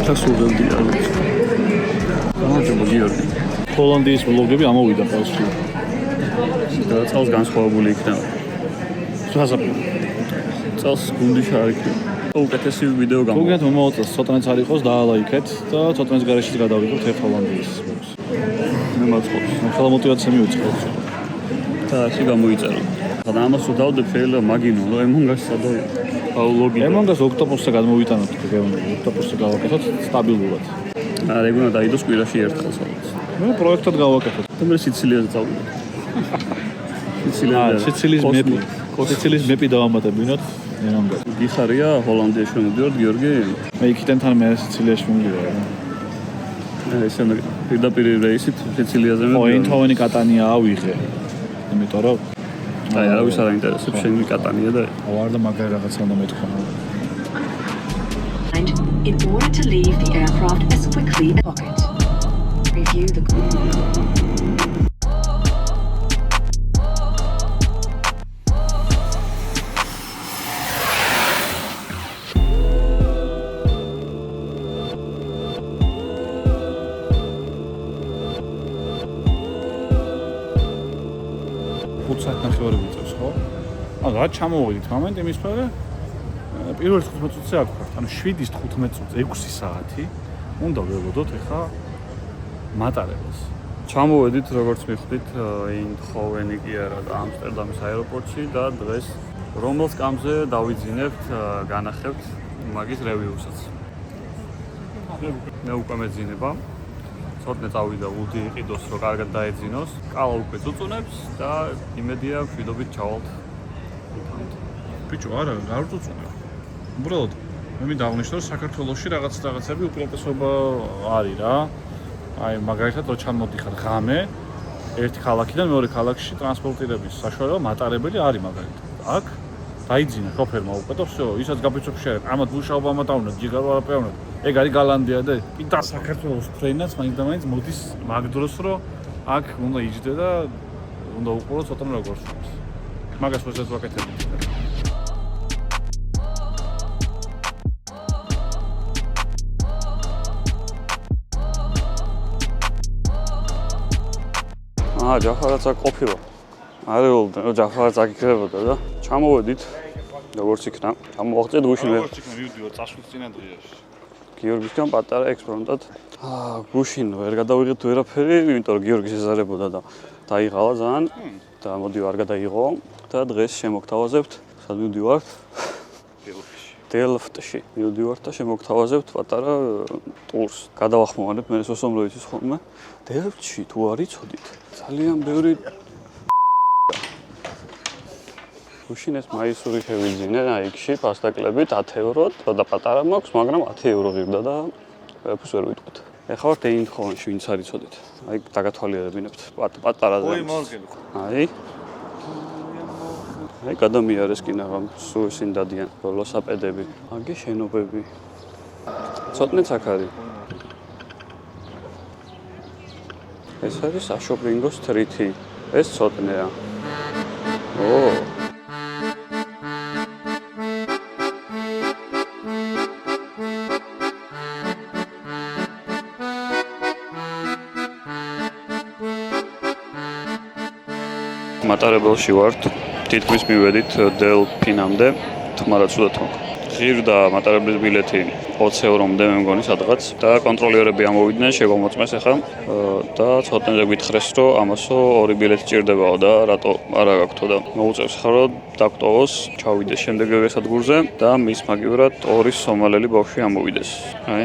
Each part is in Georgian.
დასულდია. გამარჯობა გიორგი. ჰოლანდიის ბლოგები ამოვიდა ხელში. და წელს განსხვავებული იქნება. შესაძლოა. წელს გუნდი შარიქი. უკეთესი ვიდეო გამო. თუნდაც მომავალ ცოტანაც არ იყოს დაალაიქეთ და ცოტანაც გარაშიც გადავიღოთ ერთ ჰოლანდიის ბლოგს. მე მაწყობს. ახლა მოტივაცია მივიწყოთ. და ასე გამოიწერო. და ამას უდავდებ შეიძლება მაგინო, რომ ემონგას სადაა. აუ ლოგი. ემონგას ოქტოპუსზე გადმოვიტანოთ გეგმები. ოქტოპუსზე გავაკეთოთ სტაბილურად. არა, ეგ უნდა დაიდოს კვირაში ერთხელ სადაც. მე პროექტად გავაკეთოთ. და მე სიცილიაზე წავიდე. სიცილის მეპი. სიცილის მეპი დავამატებინოთ ემონგას. გიხარია ჰოლანდიაში მოდიოთ გიორგი? მე იქიდან თან მე სიცილიაში მივიდივარ. ესე მე პირდაპირ რეისით სიცილიაზე მე. ოინთოვენი კატანია ავიღე. იმიტომ რომ აი არავის არ აინტერესებს შენი კატანია და არ და მაგარი რაღაცა უნდა მეთქვა. In order to leave the aircraft as quickly as pocket. Review the ნახევარი ვიწევს, ხო? ანუ რა ჩამოვიდით მომენტი იმის მერე პირველ 15 წუთზე აქ ვართ. ანუ 7-ის 15 წუთზე 6 საათი უნდა ველოდოთ ახლა მატარებას. ჩამოვედით როგორც მიხვდით ინდჰოვენი კი არა და ამსტერდამის აეროპორტში და დღეს რომელ სკამზე დავიძინებთ განახებთ მაგის რევიუსაც. მე უკვე მეძინება. ცოტნე წავიდა ულდი იყიდოს რომ კარგად დაეძინოს. კალა უკვე წუწუნებს და იმედია მშვიდობით ჩავალთ. ბიჭო, არა, არ წუწუნებ. უბრალოდ მე მინდა აღნიშნო რომ საქართველოში რაღაცები უპირატესობა არის რა. აი მაგალითად რო ჩამოდიხარ ღამე ერთი ქალაქიდან მეორე ქალაქში ტრანსპორტირების საშუალება მატარებელი არის მაგალითად. აქ დაიძინა შოფერმა უკვე და всё, ისაც გაფიცოფ შეერეთ. ამათ მუშაობა ამატავნოთ, ჯიგარო არაფეროვნად. ეგ არის გალანდია და პიტა საქართველოს ფრენაც მაინც მოდის მაგ დროს რომ აქ უნდა იჯდე და უნდა უყურო ცოტა როგორ შევს. მაგას ვეცად ვაკეთებთ. ჯაფარაც აქ ყოფილა. არეულიდან რომ ჯაფარაც აქ იქნებოდა და ჩამოვედით როგორც იქნა. ჩამოვაღწევთ გუშინ მე. როგორც იქნა მივდივარ წასვლის წინა დღეებში. გიორგისგან პატარა ექსპერიმენტად. გუშინ ვერ გადავიღეთ ვერაფერი, იმიტომ რომ გიორგის ეზარებოდა და დაიღალა ძალიან და მოდი არ გადაიღო და დღეს შემოგთავაზებთ. სად მივდივართ? დელფტში. მივდივართ და შემოგთავაზებთ პატარა ტურს. გადავახმოვანებ მე სოსომროიცის ხოლმე. დელფტში თუ არ იცოდით, ძალიან ბევრი გუშინ ეს მაისური შევიძინე აიქში პასტაკლებით 10 ევროთ და პატარა მაქვს, მაგრამ 10 евро ღირდა და ეფს ვერ ვიტყვით. ეხლა ვართ ეინდჰოვენში, ვინც არ იცოდით. აი დაგათვალიერებინებთ პატარაზე. ოი მორგენო. აი გადამიარეს კი ნაღამ სუისინ დადიან ველოსიპედები, აგი შენობები. ცოტნეც აქ არის. ეს არის საშოპინგო სტრიტი. ეს ცოტნეა. მატარებელში ვართ. თითქმის მივედით დელფინამდე, თუმცა ცუდად მოხდა. ღირდა მატარებლის ბილეთი 20 ევრომდე მე მგონი სადღაც და კონტროლიერები ამოვიდნენ, შეგომოწმეს ახლა და ცოტნეზე გითხრეს რომ ამასო ორი ბილეთი ჭირდებაო და რატო არა გაქვთო და მოუწევს ხარ რომ დაგტოვოს, ჩავიდეს შემდეგივე სადგურზე და მის მაგივრად ორი სომალელი ბავშვი ამოვიდეს. აი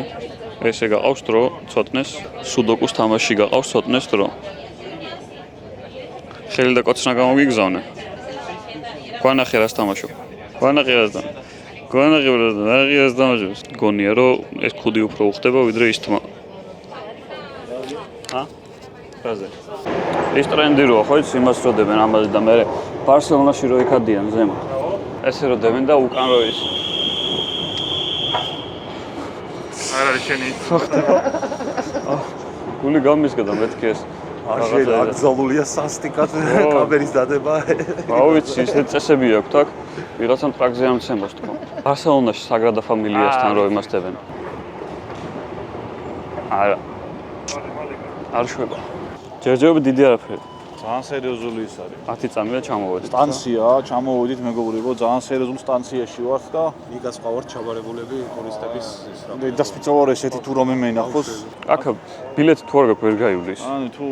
ესე გაყავს დრო ცოტნეს, სუდოკუს თამაში გაყავს ცოტნეს დრო. ხელი და კოცნა გამოგიგზავნე. გვანახე რას თამაშობ. გვანახე რას თამაშობს. გონია რომ ეს ქუდი უფრო უხდება ვიდრე ის თმა. რაზე? ეს ტრენდი როა ხო იცი იმას რო დებენ ამაზე და მე ბარსელონაში რო ეკადიან ზემოთ. ესე რო დებენ და უკან რო ის. არ არის შენი ხდება. გული გამისკდა მეთქი ეს. აკრძალულია სასტიკად კამერის დადება. აუ ვიცი, ეს წესები აქვს, აქ. ვიღაცამ ტრაქზე ამცემოს თქო. ბარსელონაში საგრადა ფამილიასთან რო იმასდებენ. არა. არ შვება. ჯერჯერობით დიდი არაფერი. ძალიან სერიოზული ის არის. 10 წამია ჩამოვედით. სტანცია, ჩამოვედით მეგობრებო, ძალიან სერიოზულ სტანციაში ვართ და იგას ყავართ ჩაბარებულები ტურისტების ის რა. დასწრებავ ესეთი თუ რომ მენახოს. აქ ბილეთი თუ არ გაქვს ვერ გაივლის. ანუ თუ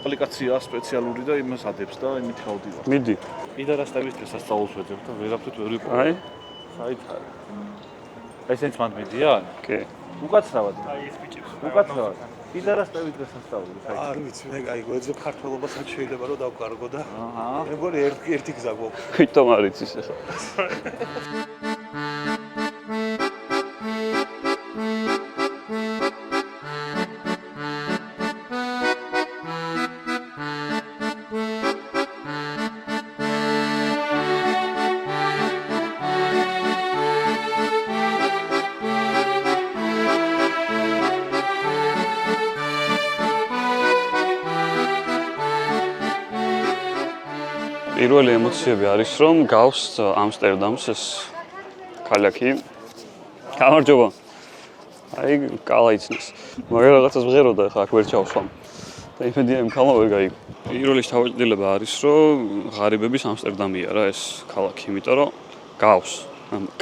აპლიკაცია სპეციალური და იმას ადებს და იმით გავდივარ. მიდი. პიდარასტების დღესასწაულს ვეძებ და ვერაფრით ვერ ვიყო. აი, საითხარი. ესეც მანდ მიდიან? კი. უკაცრავად. აი ეს ბიჭებს. უკაცრავად. პიდარასტების დღესასწაული საერთოდ. არ ვიცი, მე გაიგო, ეძებ ქართველობას აქ შეიძლება რომ დავკარგო და აჰა. მე მგონი ერთი გზა გვაქვს. ხვითომ არ იცის ახლა. პირველი ემოციები არის რომ გავს ამსტერდამს ეს ქალაქი. გამარჯობა. აი, კალაიცნეს. მაგრამ რაღაცას ვღეროდა ხა აქ ვერ ჩავსვამ. და იმედია იმ ქალმა ვერ გაიგო. პირველი შთაბეჭდილება არის რომ ღარიბების ამსტერდამია რა ეს ქალაქი, იმიტომ რომ გავს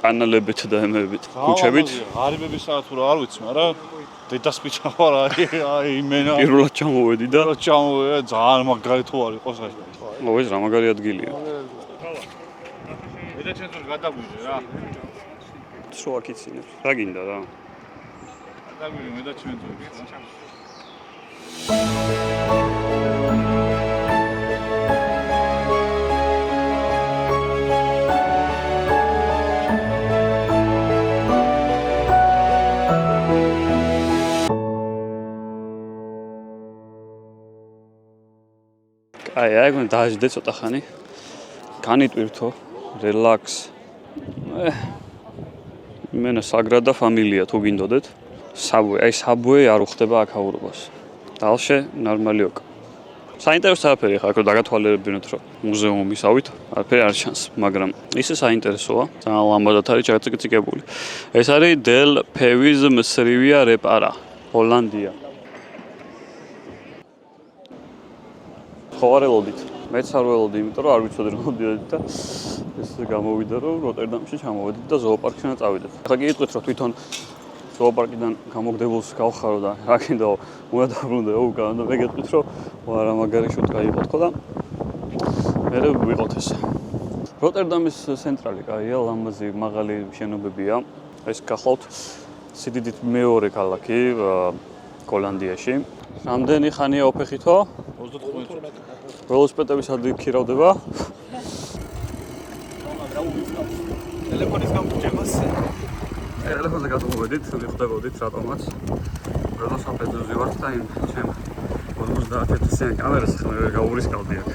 კანალებით და ემებით, ქუჩებით. ღარიბების საათ რა არ ვიცი, მაგრამ დედასპიჩა ვარ აი იმენა. პირველად ჩამოვედი და ჩამოვედა ძალიან მაგარი თუ არ იყოს აი. ეს რა მაგარი ადგილია. მე და ჩემს გადაგვიჯე რა. სულ აქიცინებს. რა გინდა რა? გადაგვიჯე მე და ჩემს აი, დააჯდე ცოტა ხანი. განიტვირთო, რელაქს. მენა საგრადა ფამილია თუ გინდოდეთ. საბუე არ უხდება აქაურობას. დალშე ნორმალი ოკ. საინტერესო არაფერი ხა აქ რომ დაგათვალიერებინოთ რომ მუზეუმი ისავით, არაფერი არ ჩანს, მაგრამ ისე საინტერესოა. ძალიან ლამბადად არის ჩაგწიკწიკებული. ეს არის დელ ფევის მსრივია რეპარა, ჰოლანდია. ხო არ ელოდით. მეც არ ველოდი, იმიტომ რომ არ ვიცოდი რომ მოდიოდით და ეს გამოვიდა რომ როტერდამში ჩამოვედით და ზოოპარკშინა წავიდეთ. ახლა გიიტყვით რომ თვითონ ზოოპარკიდან გამოგდებულს გავხარო და რა გინდაო, უნდა დაბრუნდეო უკან და მე გეტყვით რომ ვარა მაგარი შუტკა იყო თქო და მე ვიყოთ ეს. როტერდამის ცენტრალი კაია, ლამაზი მაღალი შენობებია. ეს გახლავთ სიდიდით მეორე ქალაქი ჰოლანდიაში. რამდენი ხანია ოფეხითო? 35 ველოსიპედების ადი ქირავდება. ტელეფონის გამგჯებას. ტელეფონზე გადმოვედით, ვიხდებოდით რატომაც. ველოსიპედზე ვართ და იმ ჩემ 50,000-იან კამერას ხომ ვერ გაურისკავდი აქ.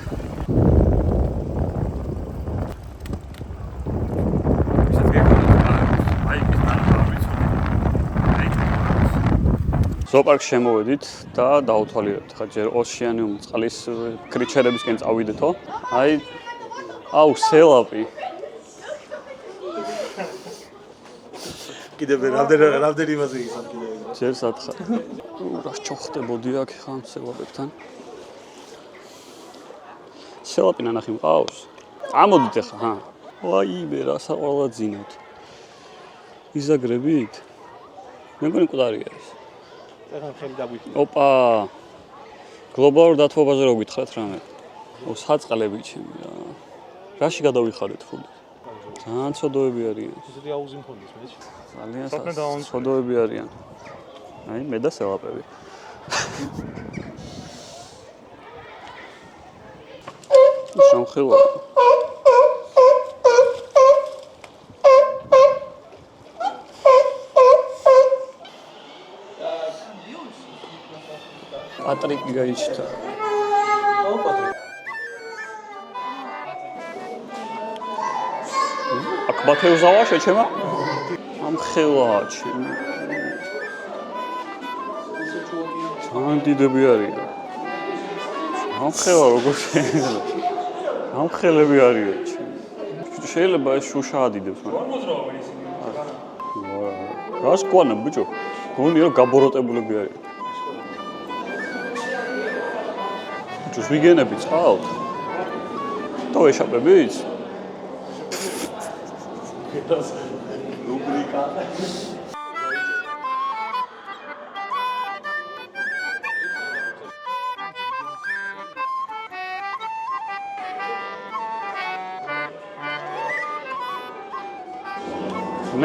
ზოოპარკში შემოვედით და დავთვალიერებთ. ხა ჯერ ოსიანიუმ წყლის კრიჩერებისკენ წავიდეთო. აუ სელაპი. კიდევ რამდენი იმაზე ისამ კიდევ. ჯერ სათხარ. რა ჩოხდებოდი აქ ხან სელაპებთან. სელაპი ნანახი მყავს. ამოდით ახლა, ჰა. ვაიმე, რა საყვალად ძინავთ. იზაგრებით? მე მგონი მკვდარია ეს. ეხლა ხელი დაგვიქნა. ოპა. გლობალურ დათბობაზე რო გითხრათ რამე. საწყლები ჩემი რა. რაში გადავიხარეთ ხული? ძალიან ცოდოები არიან. ისეთი აუზი მქონდეს მე. ძალიან ცოდოები არიან. აი მე და სელაპები. სამხელა. პატრიკი გაიჩნდა. აქ ბათეუზავა შეჩემა? ამ ხელა ჩემი. ძალიან დიდები არიან. ამ ხელა როგორ შეიძლება? ამ ხელები არიან ჩემი. შეიძლება ეს შუშა ადიდებს, მაგრამ. რას ყვანა, ბიჭო? გონი რომ გაბოროტებულები არის. ბიჭოს ვიგენები წყალთ. და ეშაპებით? რუბრიკა.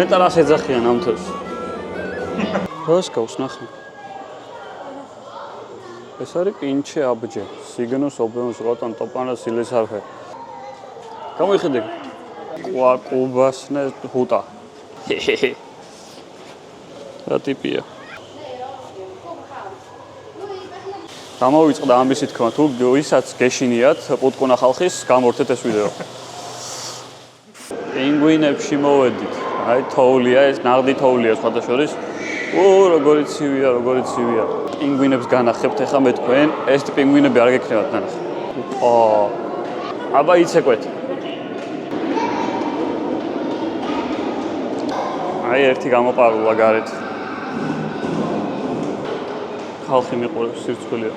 ნეტა რას ეძახიან ამ თავს? რას გავს ნახე? ეს არის პინჩე აბჯე, სიგნოს ობენოს როტან ტოპანა სილესარფე. გამოიხედე. კუბასნე ჰუტა. რა ტიპია? გამოვიწყდა ამისი თქმა, თუ ვისაც გეშინიათ პუტკუნა ხალხის, გამორთეთ ეს ვიდეო. პინგვინებში მოვედით. აი თოვლია, ეს ნაღდი თოვლია სხვადასხვის. როგორი ცივია, როგორი ცივია. პინგვინებს განახებთ ახლა მე თქვენ, ეს პინგვინები არ გეკნევათ განახ. აბა იცეკვეთ. აი ერთი გამოპარულა გარეთ. ხალხი მიყურებს სირცხვილია.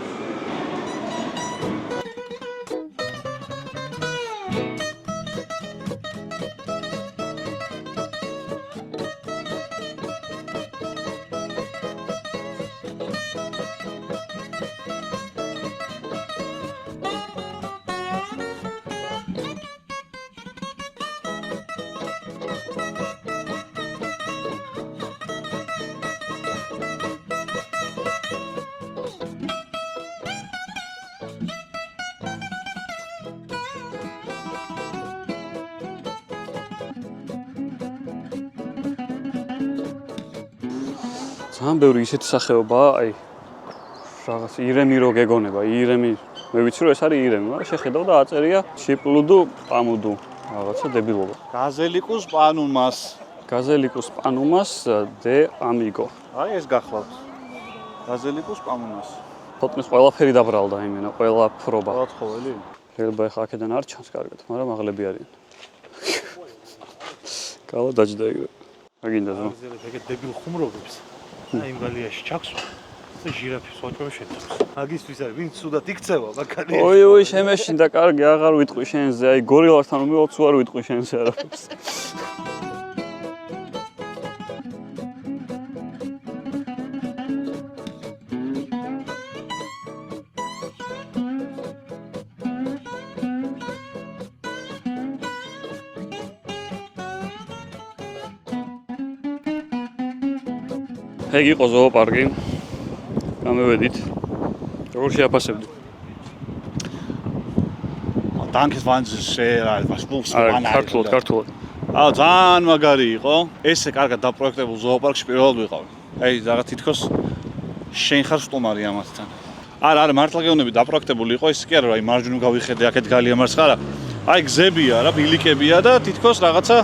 ძალიან ბევრი ისეთი სახეობაა, აი რაღაც ირემი რო გეგონება, ირემი. მე ვიცი რომ ეს არის ირემი, მაგრამ შეხედავ და აწერია შიპლუდუ პამუდუ, რაღაცა დებილობა. გაზელიკუს პანუმას. გაზელიკუს პანუმას დე ამიგო. აი ეს გახლავთ. გაზელიკუს პანუმას. ფოტოს ყველაფერი დაბრალდა იმენა, ყველა ფრობა. ყველა ცხოველი? შეიძლება ახლა აქედან არ ჩანს კარგად, მაგრამ აღლები არიან. გალა დაჯდა იგივე. აგინდა ზო. ეგეთ დებილ ხუმრობებს. აი იმ გალიაში ჩაქსვა და ჟირაფის ოჭო შეთავს. მაგისთვის არის, ვინც სუდად იქცევა, მაგალითად. ოი, შემეშინდა კარგი, აღარ ვიტყვი შენზე, აი გორილასთან უმივაც უარ ვიტყვი შენზე არაფერს. ეგ იყო ზოოპარკი. გამევედით. როგორ შეაფასებდი? დანკეს ვანძზე ვასპულს ვანა. ქართულად. ძალიან მაგარი იყო. ესე კარგად დაპროექტებულ ზოოპარკში პირველად ვიყავი. აი რაღაც თითქოს შენ ხარ სტუმარი ამათთან. არა, მართლა გეუბნები დაპროექტებული იყო, ის კი არა, აი მარჯვნივ გავიხედე, აქეთ გალია მარცხარა. აი გზებია რა, ბილიკებია და თითქოს რაღაცა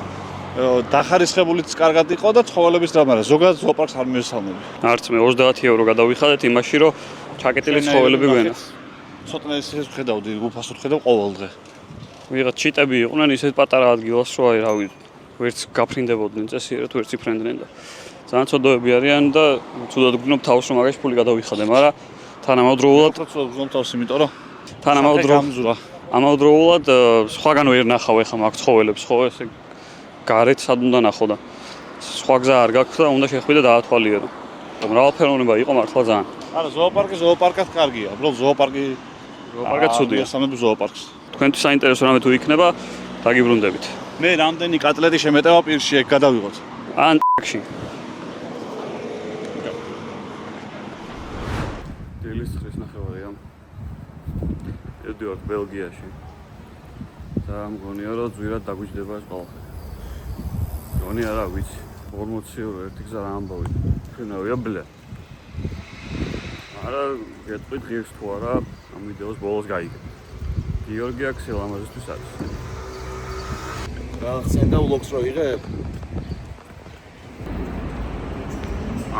დახარისხებულიც კარგად იყო და ცხოველების და მაგრამ ზოგადად ზოოპარკს არ მივესალმები. არც მე 30 евро გადავიხადეთ იმაში რომ ჩაკეტილი ცხოველები გვენა. ცოტა ისე ვხედავდი, უფასოდ ვხედავ ყოველ დღე. ვიღაც ჩიტები იყვნენ ისეთ პატარა ადგილას რომ აი რავი ვერც გაფრინდებოდნენ წესიერად, ვერც იფრენდნენ და ძალიან ცოდოები არიან და ცუდად გვგნობ თავს რომ მაგაში ფული გადავიხადე, მაგრამ თანამედროვულად გზნობ თავს, იმიტომ რომ ამავდროულად სხვაგან ვერ ნახავ ეხა მაგ ცხოველებს, ხო ესე გარეთ სად უნდა ნახო და სხვა გზა არ გაქვს და უნდა შეხვიდე და დაათვალიერო. მრავალფეროვნება იყო მართლა ძალიან. არა, ზოოპარკად კარგია. უბრალოდ ზოოპარკი ცუდია. სამები ზოოპარკს. თქვენთვის საინტერესო რამე თუ იქნება, დაგიბრუნდებით. მე რამდენი კატლეტი შემეტევა პირში ეგ გადავიღოთ. ან ტაქსი. დილის ხრის ნახევარია. ედივარდ ბელგიაში. და მგონია რომ ძვირად დაგვიჯდება ეს ყველაფერი. გონი არა ვიცი 40 евро ერთი გზა რა ამბავი ჩვენავია ბლე არა გეტყვით ღირს თუ არა ამ ვიდეოს ბოლოს გაიგეთ გიორგი აქსელ ამაზისთვის არის რა ხსენდა ვლოგს რო იღებ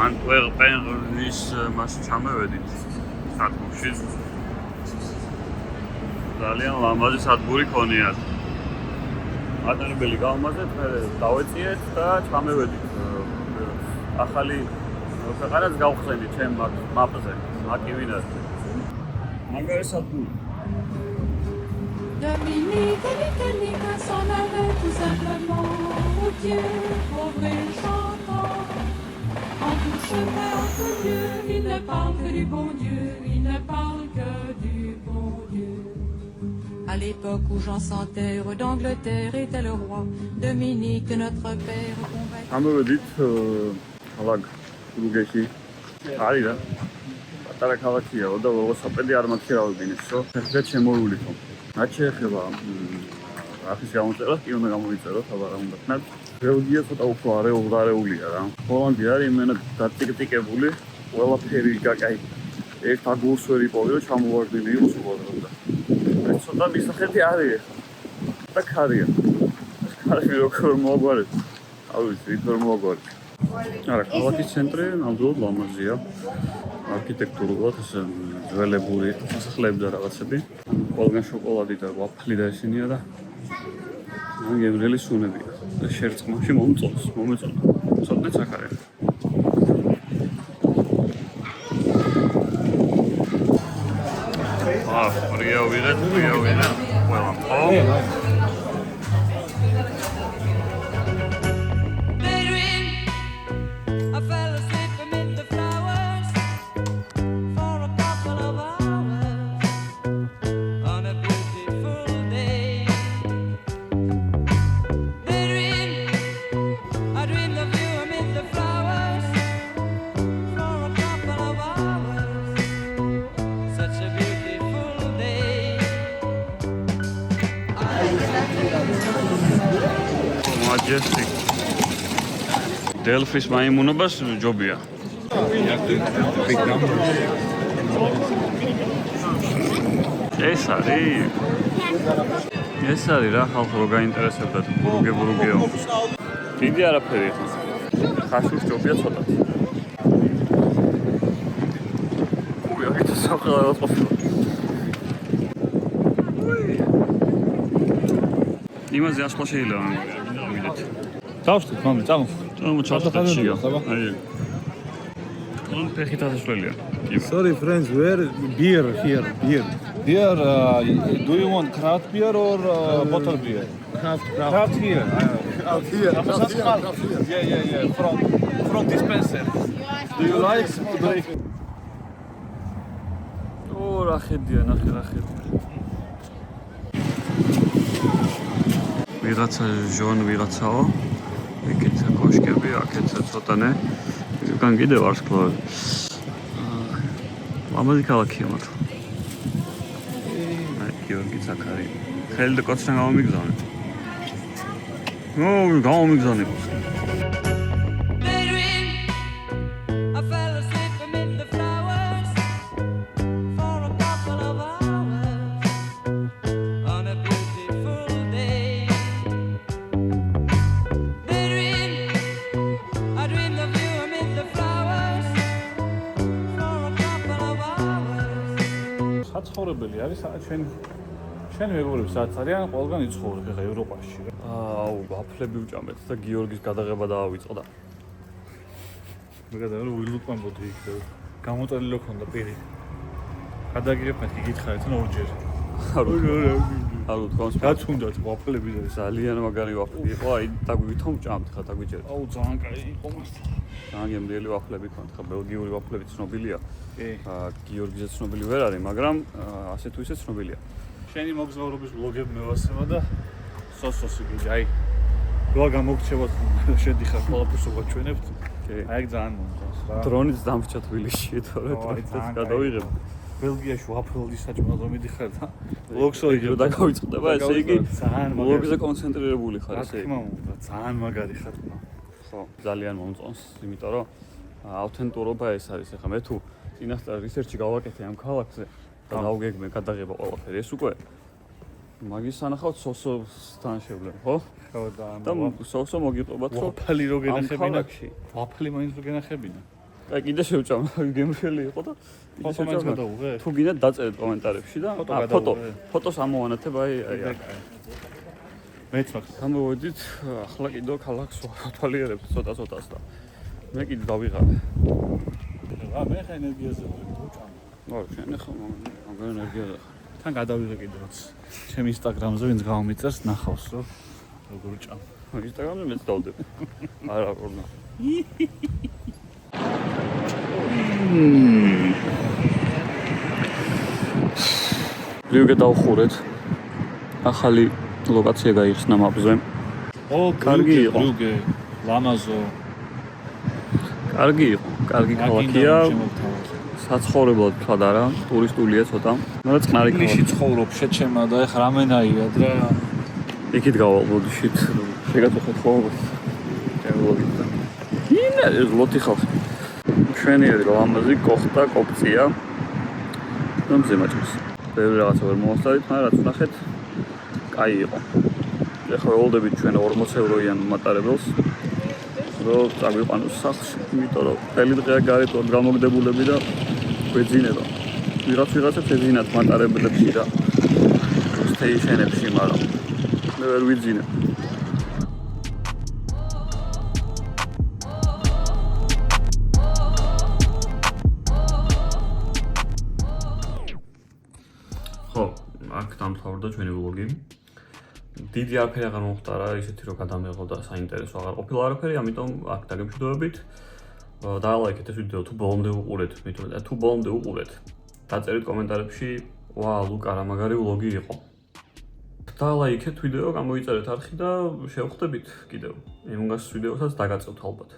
ან პენღვის მას ჩამევედით სადგურში ძალიან ლამაზი სადგური ქონიათ მატარებელი გავამაზეთ, მე დავეციეთ და ჩამევედით. ახალი ქვეყანას გავხსენით ჩემ მაპზე, მაკივინაზე. მაგარი სადგური. Dominique, Dominique, s'en allait tout simplement au Dieu, pauvre et chantant. En tout chemin entre Dieu, il ne parle que du bon Dieu, il ne parle que du bon Dieu. À l'époque où Jean sans terre d'Angleterre était le roi, Dominique, notre père, combattit. ჩამოვედით ქალაქ რუგეში. არის რა. პატარა ქალაქია და ველოსიპედი არ მაქვს რავებინისო. ხეთ შემოუვლითო. რაც შეეხება ახის გამოწერას, კი უნდა გამოიწეროთ, აბა რა უნდა ხნათ. ბელგია ცოტა უფრო არეულია რა. ჰოლანდია არის იმენა დაწიკტიკებული, ყველაფერი კაკაი. ერთ აგურს ვერ იპოვე და ჩამოვარდნილი იყოს უბრალოდ. ეს ცოტა მისახეთი არის. და ქარია. ქარი როგორ მოგვარეთ. არ ვიცი, როგორ მოგვარეთ. არა, ქალაქის ცენტრი ნამდვილად ლამაზია. არქიტექტურულად ესე ძველებური სასახლეები და რაღაცები. ყველგან შოკოლადი და ვაფლი და ისინია და გემრიელი სუნებია. და შერწყმაში მომეწონა. ცოტნე ცაკარია. რია ვიღეთ. ყველა. I fell asleep amid the flowers for a couple of hours on a beautiful day. I dreamed of you amid the flowers for a couple of hours. Such a beautiful day. Majestic. Delphis მაიმუნობას ჯობია. ეს არის რა ხალხო რო გაინტერესებდათ ბურუგეო. დიდი არაფერი ხა. ხაშუს ჯობია ცოტა. უიაკეთ საყელად ყოფილა. იმაზე ასვლა შეიძლება მივიდეთ. დავშტით, მამი, წამო. ჩავწადია. აი. On ფეხით ასვლელია. Sorry friends, where beer here? Beer. Beer, do you want craft beer or bottle beer? Craft. Craft beer. Yeah. From dispenser. Do you like? რა ხედია, ნახე რა ხედია. ვიღაცა ჟონ ვიღაცაო. იქით კოშკები, აქეთ ცოტანე. უკან კიდევ ვარსკვლავი. ლამაზი ქალაქია მართლა. აი, გიორგი ზაქარი. ხელი და კოცთან გამომიგზავნე. გამომიგზავნე. I fell asleep amid the flowers for a couple of hours on a beautiful day. I dreamed of you amid the flowers for a couple of hours. საცხოვრებელი არის ჩვენი მეგობრები სადაც არიან, ყველგან იცხოვრებ ხა ევროპაში. აუ, ვაფლები ვჭამეთ და გიორგის გადაღება დავიწყდა. მე გადავერო ვილუტმამბოდი იქ და გამოწელილო ქონდა პირი. გადაგიღებ მეთქი გითხარით ან ორჯერ. აუ, თქოს გაწუნდათ ვაფლები და ძალიან მაგარი ვაფლი იყო, აი დაგვივითომ ვჭამთ ხა დაგვიჯერეთ. აუ, ძალიან კაი იყო მართლა. ძალიან გემრიელი ვაფლები ქონდ, ხა ბელგიური ვაფლები ცნობილია. კი. გიორგიზე ცნობილი ვერ არის, მაგრამ ასე თუ ისე ცნობილია. შენი მოგზაურობის ვლოგები მევასება და სოსოსი გიჟი, აი. რა გამოგრჩევათ შედიხარ ყველაფერს ვაჩვენებთ. აი ძალიან მომწონს რა. დრონიც დამრჩა თბილისში, თორე დრონიც გადავიღებ. ბელგიაში ვაფლის საჭმელად რომ მიდიხარ და ვლოგს ოიგებ და გავიწყდება, ესე იგი ძალიან ვლოგზე კონცენტრირებული ხარ, რა ესე იგი. თქმა უნდა, ძალიან მაგარი ხარ. ხო, ძალიან მომწონს, იმიტომ რომ აუთენტურობა ეს არის. ეხლა მე თუ წინასწარ რისერჩი გავაკეთე ამ ქალაქზე და დავგეგმე გადაღება ყველაფერი, ეს უკვე მაგის სანახავთ სოსოსთან შევლენ, ხო? ხო და სოსო მოგიყვებათ, რომ ვაფლი რო გენახებინა. ქალაქში. ვაფლი მაინც რო გენახებინა. აი კიდე შევჭამ, გემრიელი იყო და კიდე შევჭამ. თუ გინდათ დაწერეთ კომენტარებში და ფოტოს ამოვანათებ აი მეც მაქვს. გამოვედით, ახლა კიდევ ქალაქს ვათვალიერებთ ცოტა-ცოტას და მე კიდე დავიღალე. რა მე ხა ენერგიაზე ვუჭამ. ვარ, შენ ახლა მაგ ენერგიაზე ხარ. თან გადავიღე კიდევაც. ჩემ ინსტაგრამზე ვინც გამომიწერს ნახავს რომ როგორ ჭამ. ინსტაგრამზე მეც დავდები. არა, პრობლემა. ბრიუგე დავხურეთ. ახალი ლოკაცია გაიხსნა მაპზე. ო, კარგი იყო. ბრიუგე, ლამაზო. კარგი იყო, კარგი ქალაქია. საცხოვრებლად თქვა რა, ტურისტულია ცოტა. მაგრამ წყნარი ინგლისში ქალაქი. ცხოვრობ, შეჩემა და ეხლა რამენაირად რა. იქით გავალ ბოდიშით. შეგაწუხეთ ხოლმე. შემოგვიგეთ. ინა ზლოტი ხალხი. ჩვენიერი ლამაზი კოხტა, კოპწია. და მზემაჭის. ბევრი რაღაცა ვერ მოვასწარით, მაგრამ რაც ვნახეთ, კაი იყო. ეხლა ველოდებით ჩვენ 40 ევროიან მატარებელს. რომ წაგვიყვანოს სახლში, იმიტომ რომ მთელი დღეა გარეთ ვარ გამოგდებულები და გვეძინება. ვიღაცებს ეძინათ მატარებლებში და სტეიშენებში, მაგრამ მე ვერ ვიძინებ. ხო, აქ დამთავრდა ჩვენი ვლოგი. დიდი არაფერი აღარ მოხდა რა, ისეთი რომ გადამეღო და საინტერესო აღარ ყოფილა არაფერი, ამიტომ აქ დაგემშვიდობებით. დაალაიქეთ ეს ვიდეო თუ ბოლომდე უყურეთ, მithom თუ ბოლომდე უყურეთ. დაწერით კომენტარებში, ვა, ლუკა რა მაგარი ვლოგი იყო. დაალაიქეთ ვიდეო, გამოიწერეთ არხი და შევხვდებით კიდევ. იმგას ვიდეოსაც დაგაწევთ ალბათ.